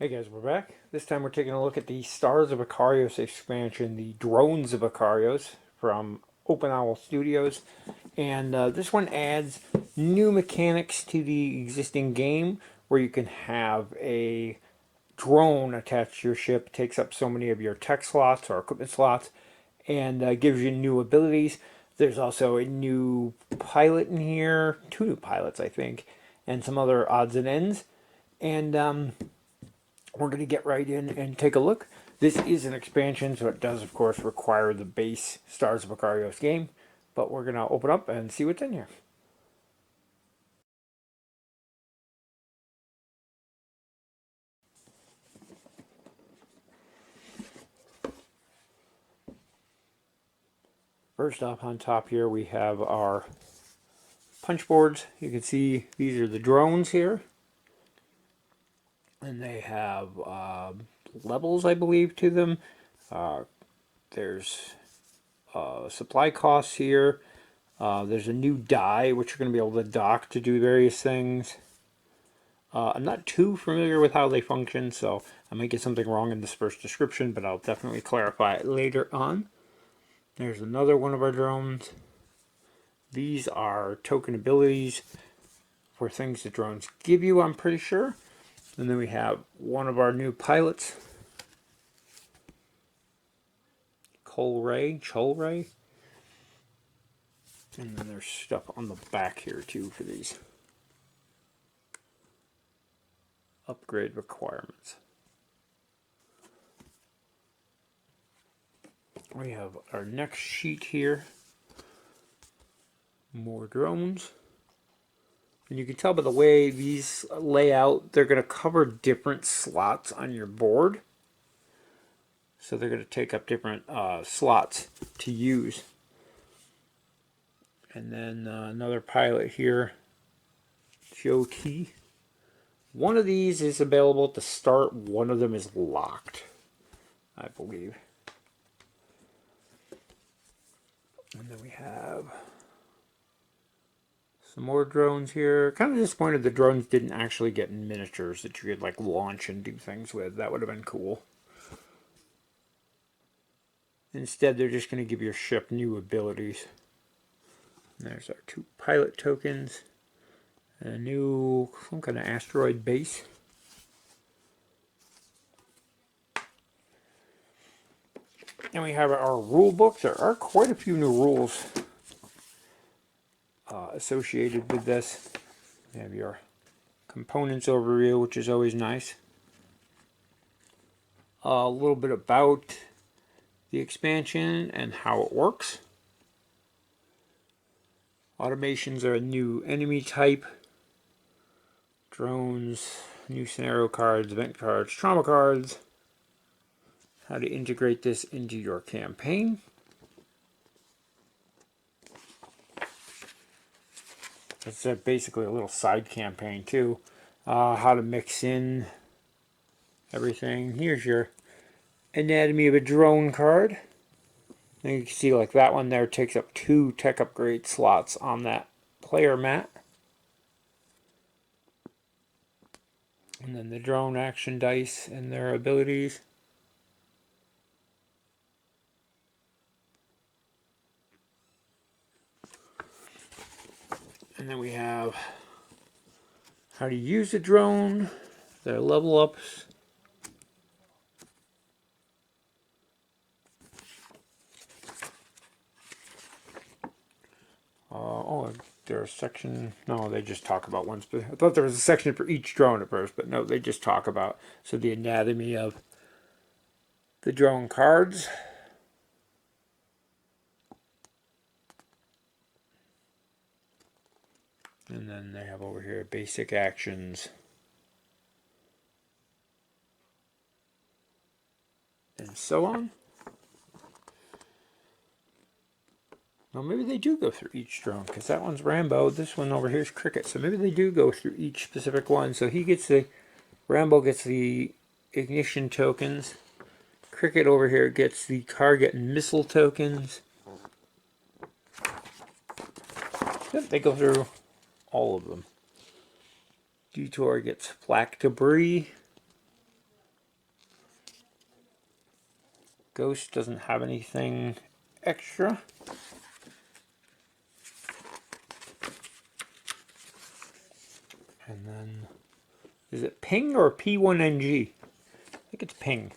Hey guys, we're back. This time we're taking a look at the Stars of Akarios expansion, the Drones of Akarios from Open Owl Studios. And this one adds new mechanics to the existing game where you can have a drone attached to your ship, takes up so many of your tech slots or equipment slots, and gives you new abilities. There's also a new pilot in here, two new pilots, I think, and some other odds and ends. And we're going to get right in and take a look. This is an expansion, so it does, of course, require the base Stars of Akarios game. But we're going to open up and see what's in here. First off, on top here, we have our punch boards. You can see these are the drones here. And they have levels, I believe, to them. There's supply costs here. There's a new die, which you're going to be able to dock to do various things. I'm not too familiar with how they function, so I might get something wrong in this first description, but I'll definitely clarify it later on. There's another one of our drones. These are token abilities for things that drones give you, I'm pretty sure. And then we have one of our new pilots, Chol-Ray. And then there's stuff on the back here too for these upgrade requirements. We have our next sheet here. More drones. And you can tell by the way these lay out, they're going to cover different slots on your board. So they're going to take up different slots to use. And then another pilot here, Joe T. One of these is available to start. One of them is locked, I believe. And then we have some more drones here. Kind of disappointed the drones didn't actually get miniatures that you could like launch and do things with. That would have been cool. Instead, they're just going to give your ship new abilities. And there's our two pilot tokens. And a new, some kind of asteroid base. And we have our rule book. There are quite a few new rules associated with this. You have your components overview, which is always nice. A little bit about the expansion and how it works. Automations are a new enemy type. Drones, new scenario cards, event cards, trauma cards. How to integrate this into your campaign. It's basically a little side campaign too. How to mix in everything. Here's your anatomy of a drone card. And you can see like that one there takes up 2 tech upgrade slots on that player mat. And then the drone action dice and their abilities. And then we have how to use the drone, their level ups. Oh, there's a section. No, they just talk about one. I thought there was a section for each drone at first, but no, they just talk about the anatomy of the drone cards. And then they have over here basic actions. And so on. Well, maybe they do go through each drone, because that one's Rambo. This one over here is Cricket. So maybe they do go through each specific one. So he gets Rambo gets the ignition tokens. Cricket over here gets the target and missile tokens. Yep, they go through all of them. Detour gets flak debris. Ghost doesn't have anything extra. And then, is it Ping or P1NG? I think it's Ping.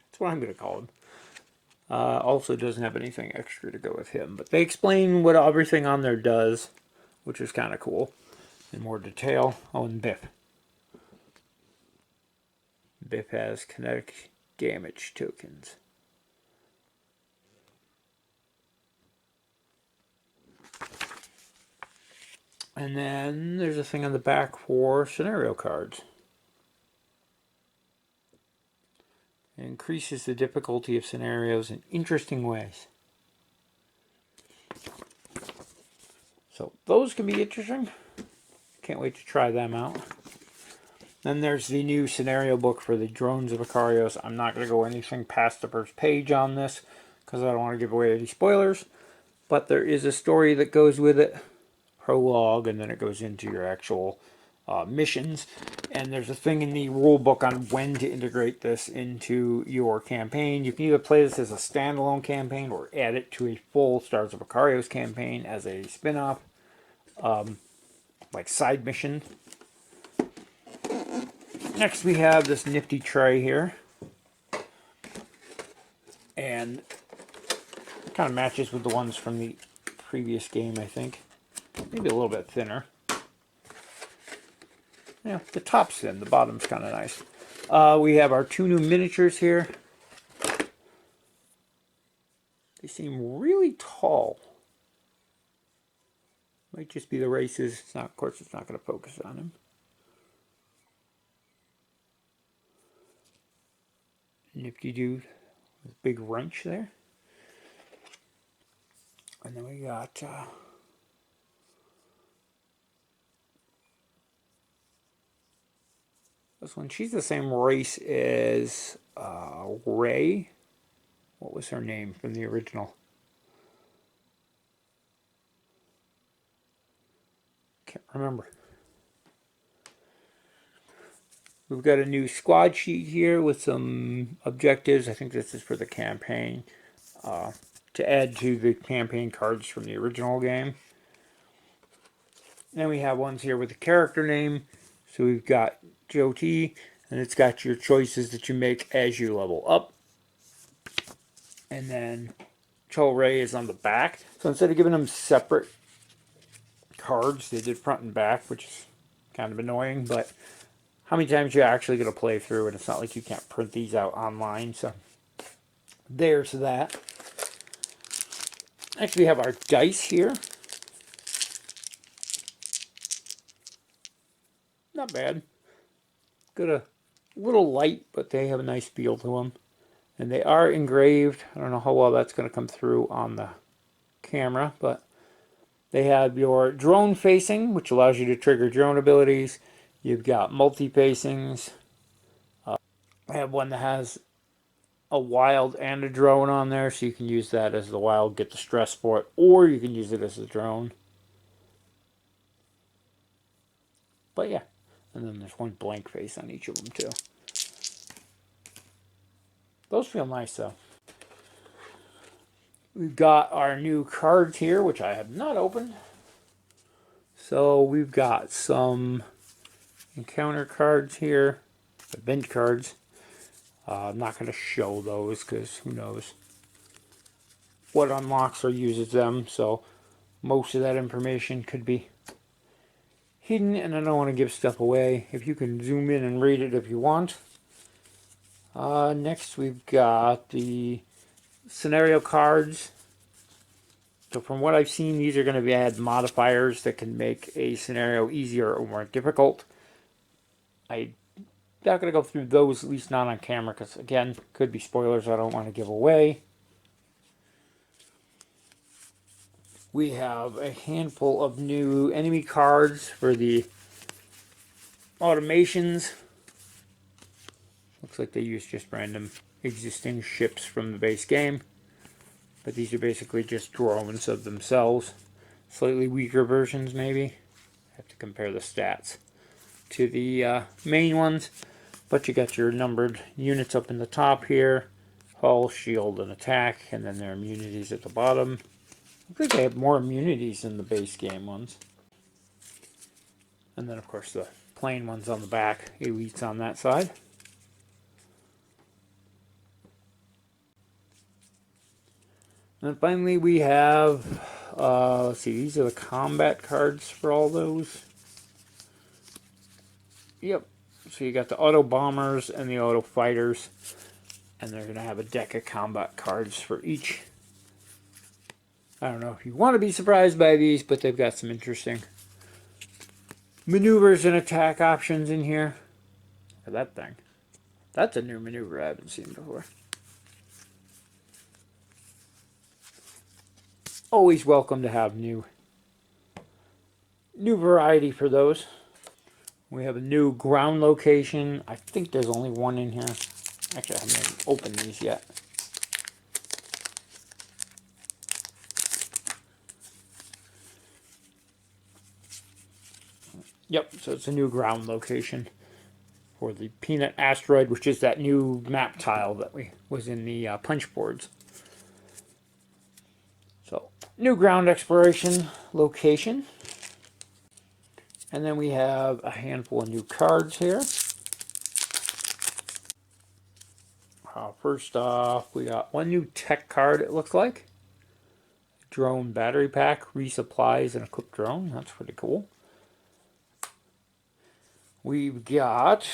That's what I'm going to call him. Also doesn't have anything extra to go with him. But they explain what everything on there does, which is kind of cool. In more detail. Oh, and Biff. Biff has kinetic damage tokens. And then there's a thing on the back for scenario cards. It increases the difficulty of scenarios in interesting ways. So those can be interesting. Can't wait to try them out. Then there's the new scenario book for the Drones of Akarios. I'm not going to go anything past the first page on this because I don't want to give away any spoilers. But there is a story that goes with it, prologue, and then it goes into your actual missions. And there's a thing in the rule book on when to integrate this into your campaign. You can either play this as a standalone campaign or add it to a full Stars of Akarios campaign as a spin-off, like side mission. Next we have this nifty tray here. And it kind of matches with the ones from the previous game, I think. Maybe a little bit thinner. Yeah, the top's thin, the bottom's kind of nice. We have our two new miniatures here. They seem really tall. Might just be the races. It's not, of course, it's not going to focus on them. Nifty dude with a big wrench there. And then we got this one. She's the same race as Ray. What was her name from the original? Can't remember. We've got a new squad sheet here with some objectives. I think this is for the campaign. To add to the campaign cards from the original game. Then we have ones here with the character name. So we've got Joe T, and it's got your choices that you make as you level up. And then Cho Ray is on the back. So instead of giving them separate cards, they did front and back, which is kind of annoying, but how many times you're actually going to play through, and it's not like you can't print these out online, so there's that. Next we have our dice here. Not bad. Got a little light, but they have a nice feel to them. And they are engraved. I don't know how well that's going to come through on the camera, but they have your drone facing, which allows you to trigger drone abilities. You've got multi-facings. I have one that has a wild and a drone on there, so you can use that as the wild, get the stress for it, or you can use it as a drone. But yeah, and then there's one blank face on each of them too. Those feel nice though. We've got our new cards here, which I have not opened. So we've got some encounter cards here, event cards. I'm not going to show those because who knows what unlocks or uses them. So most of that information could be hidden, and I don't want to give stuff away. If you can zoom in and read it if you want. Next we've got the scenario cards. So from what I've seen, these are going to add modifiers that can make a scenario easier or more difficult. I'm not going to go through those, at least not on camera, because again, could be spoilers I don't want to give away. We have a handful of new enemy cards for the automations. Looks like they use just random existing ships from the base game. But these are basically just drones of themselves. Slightly weaker versions, maybe. Have to compare the stats to the main ones. But you got your numbered units up in the top here. hull, shield, and attack, and then their immunities at the bottom. I think they have more immunities than the base game ones. And then, of course, the plain ones on the back, elites on that side. And then finally we have, let's see, these are the combat cards for all those. Yep. So you got the auto bombers and the auto fighters. And they're going to have a deck of combat cards for each. I don't know if you want to be surprised by these, but they've got some interesting maneuvers and attack options in here. Look at that thing. That's a new maneuver I haven't seen before. Always welcome to have new variety for those. We have a new ground location. I think there's only one in here. Actually, I haven't even opened these yet. Yep, so it's a new ground location for the Peanut Asteroid, which is that new map tile that was in the punch boards. So, new ground exploration location. And then we have a handful of new cards here. First off, we got one new tech card, it looks like. Drone battery pack, resupplies an equipped drone. That's pretty cool. We've got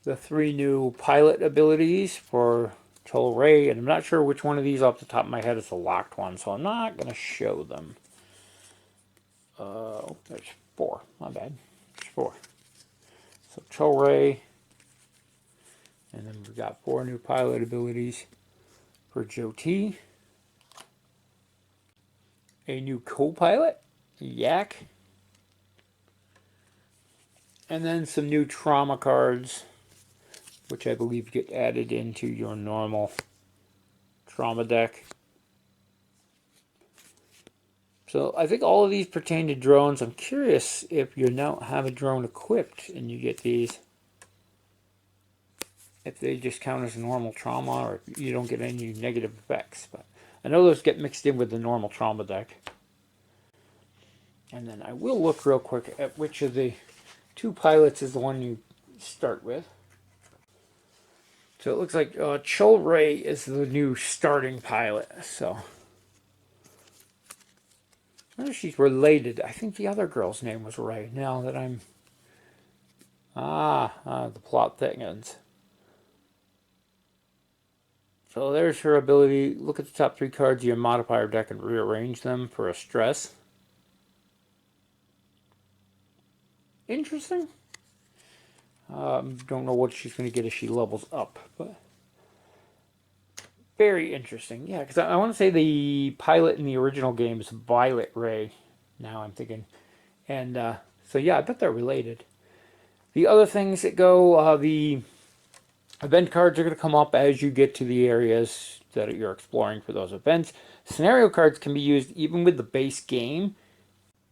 the 3 new pilot abilities for Ray, and I'm not sure which one of these off the top of my head is the locked one, so I'm not going to show them. Oh, there's 4. My bad. There's 4. So Ray, and then we've got 4 new pilot abilities for T. A new co-pilot, Yak. And then some new trauma cards, which I believe get added into your normal trauma deck. So I think all of these pertain to drones. I'm curious if you don't have a drone equipped and you get these, if they just count as a normal trauma or if you don't get any negative effects. But I know those get mixed in with the normal trauma deck. And then I will look real quick at which of the 2 pilots is the one you start with. So it looks like Ray is the new starting pilot. So I wonder if she's related. I think the other girl's name was Ray. Now that I'm the plot thickens. So there's her ability. Look at the top 3 cards of your modifier deck and rearrange them for a stress. Interesting. Don't know what she's going to get as she levels up, but very interesting. Yeah, because I want to say the pilot in the original game is Violet Ray. Now I'm thinking, and so yeah, I bet they're related. The other things that go, the event cards are going to come up as you get to the areas that you're exploring for those events. Scenario cards can be used even with the base game.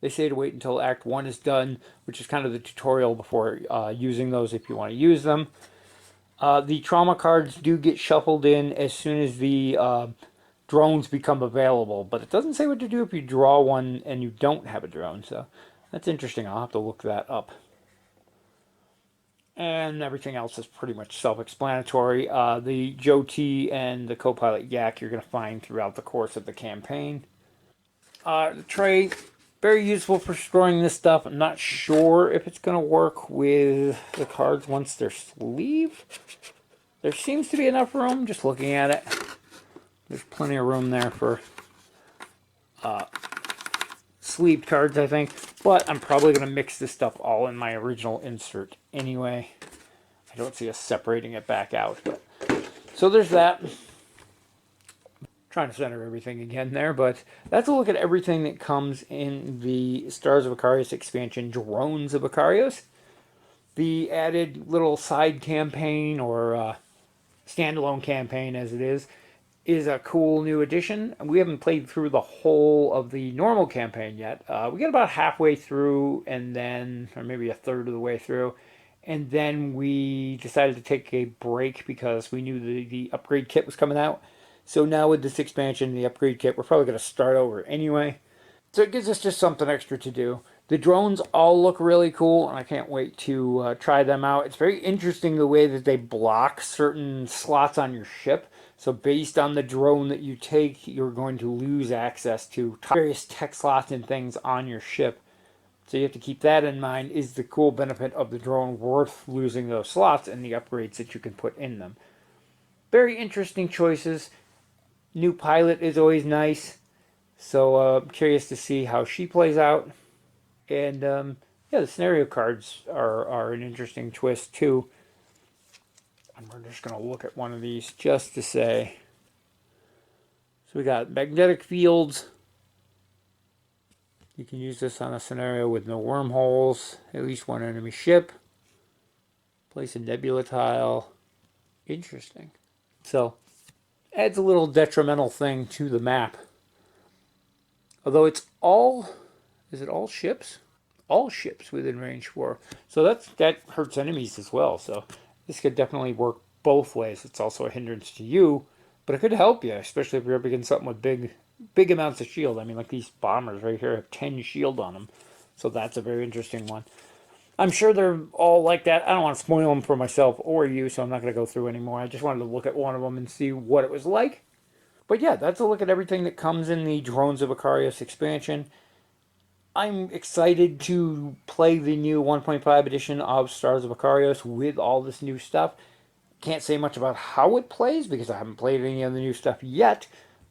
They say to wait until Act 1 is done, which is kind of the tutorial before using those if you want to use them. The trauma cards do get shuffled in as soon as the drones become available, but it doesn't say what to do if you draw one and you don't have a drone, so that's interesting. I'll have to look that up. And everything else is pretty much self-explanatory. The T and the co-pilot Yak you're going to find throughout the course of the campaign. The tray, very useful for storing this stuff. I'm not sure if it's going to work with the cards once they're sleeved. There seems to be enough room, just looking at it. There's plenty of room there for sleeved cards, I think. But I'm probably going to mix this stuff all in my original insert anyway. I don't see us separating it back out. But. So there's that. Trying to center everything again there, but that's a look at everything that comes in the Stars of Akarios expansion, Drones of Akarios. The added little side campaign, or standalone campaign as it is a cool new addition. We haven't played through the whole of the normal campaign yet. We get about halfway through, and then, or maybe a third of the way through, and then we decided to take a break because we knew the upgrade kit was coming out. So now with this expansion, the upgrade kit, we're probably going to start over anyway. So it gives us just something extra to do. The drones all look really cool, and I can't wait to try them out. It's very interesting the way that they block certain slots on your ship. So based on the drone that you take, you're going to lose access to various tech slots and things on your ship. So you have to keep that in mind. Is the cool benefit of the drone worth losing those slots and the upgrades that you can put in them? Very interesting choices. New pilot is always nice. So I'm curious to see how she plays out. And yeah, the scenario cards are an interesting twist too. And we're just going to look at one of these just to say. So we got magnetic fields. You can use this on a scenario with no wormholes, at least one enemy ship. Place a nebula tile. Interesting. So, adds a little detrimental thing to the map. Although it's all, is it all ships? All ships within range 4. So that hurts enemies as well. So this could definitely work both ways. It's also a hindrance to you, but it could help you, especially if you're up against something with big amounts of shield. I mean, like these bombers right here have 10 shield on them. So that's a very interesting one. I'm sure they're all like that. I don't want to spoil them for myself or you, so I'm not going to go through anymore. I just wanted to look at one of them and see what it was like. But yeah, that's a look at everything that comes in the Drones of Akarios expansion. I'm excited to play the new 1.5 edition of Stars of Akarios with all this new stuff. Can't say much about how it plays because I haven't played any of the new stuff yet,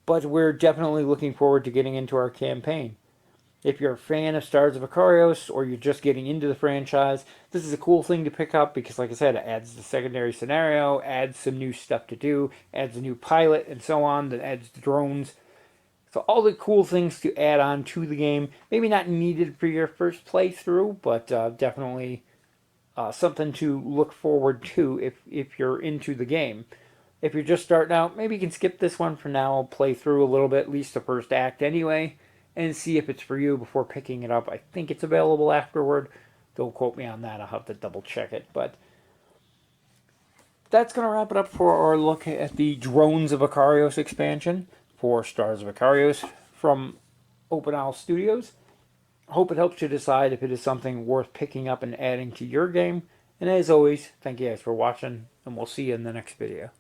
but we're definitely looking forward to getting into our campaign. If you're a fan of Stars of Akarios or you're just getting into the franchise, this is a cool thing to pick up because, like I said, it adds the secondary scenario, adds some new stuff to do, adds a new pilot, and so on, that adds the drones. So all the cool things to add on to the game. Maybe not needed for your first playthrough, but definitely something to look forward to if you're into the game. If you're just starting out, maybe you can skip this one for now, play through a little bit, at least the first act anyway, and see if it's for you before picking it up. I think it's available afterward. Don't quote me on that. I'll have to double check it. But that's going to wrap it up for our look at the Drones of Akarios expansion for Stars of Akarios from Open Owl Studios. Hope it helps you decide if it is something worth picking up and adding to your game. And as always, thank you guys for watching, and we'll see you in the next video.